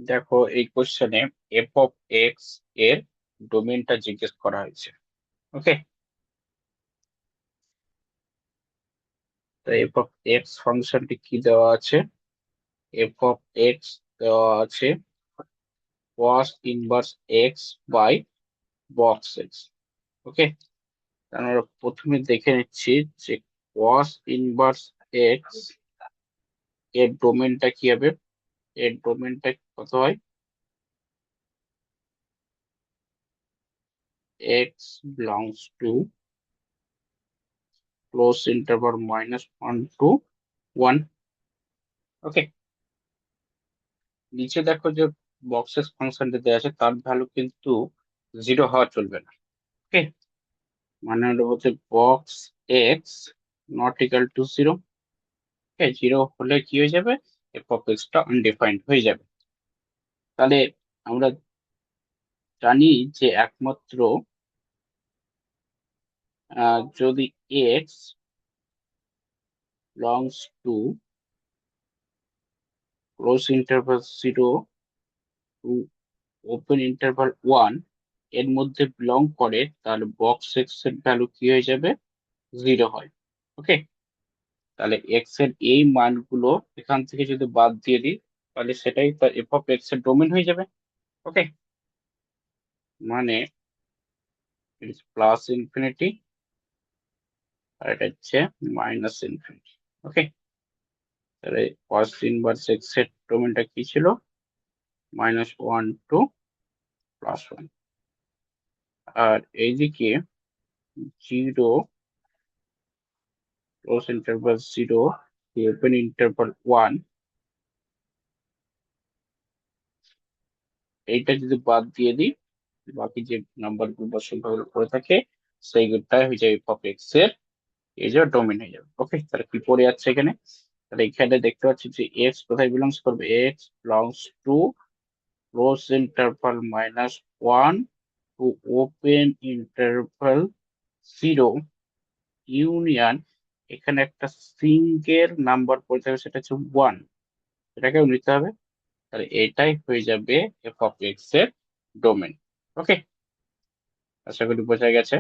দেখো এই কোশ্চেনে এফ অফ এক্স এর ডোমেনটা জিজ্ঞেস করা হয়েছে। ওকে, তো এফ অফ এক্স ফাংশনটি কি দেওয়া আছে? এফ অফ এক্স দেওয়া আছে cos inverse x by box x. Okay, আমরা প্রথমে দেখে নিচ্ছি যে cos ইনভার্স এক্স এর ডোমেনটা কি হবে। এর ডোমেনটা কত হয়? X belongs to close interval -1 to 1। Okay, নিচে দেখো যে বক্সেস ফাংশনটা দেওয়া আছে, তার ভ্যালু কিন্তু 0 হওয়া চলবে না। ওকে, মানে হলো হচ্ছে box x not equal to 0। ওকে, 0 হলে কি হয়ে যাবে? এফ অফ এক্স টা আনডিফাইন্ড হয়ে যাবে। তাহলে আমরা জানি যে একমাত্র যদি x belongs to close interval 0 to open interval 1 এর মধ্যে বিলং করে, তাহলে বক্স এক্স এর ভ্যালু কি হয়ে যাবে? 0 হয়। ওকে, তাহলে এক্স এর এই মানগুলো এখান থেকে যদি বাদ দিয়ে দিই, তাহলে সেটাই তার এফ অফ এক্স এর ডোমেন হয়ে যাবে। ওকে, মানে প্লাস ইনফিনিটি আর এটা হচ্ছে মাইনাস ইনফিনিটি। ওকে, তাহলে cos ইনভার্স এক্স এর ডোমেনটা কি ছিল? -1 টু +1। আর এইদিকে 0 ক্লোজ ইন্টারভাল 0 ওপেন ইন্টারভাল 1, এইটা যদি বাদ দিয়ে দিই, বাকি যে নাম্বার গুলো বা সংখ্যাগুলো পড়ে থাকে সেইগুলোটাই হয়ে যাবে এফ অফ এক্স এর এই যে ডোমেন হয়ে যাবে। ওকে, তাহলে কি পড়ে যাচ্ছে এখানে? তাহলে এখানে দেখতে পাচ্ছি যে এক্স কোথায় বিলংস করবে? X belongs to close interval -1 to open interval 0 union, এখানে একটা সিঙ্গেল নাম্বার পড়ে থাকবে, সেটা হচ্ছে 1, এটাকেও নিতে হবে। তাহলে এটাই হয়ে যাবে এফ অফ এক্স এর ডোমেন। ওকে, আশা করি বোঝা গেছে।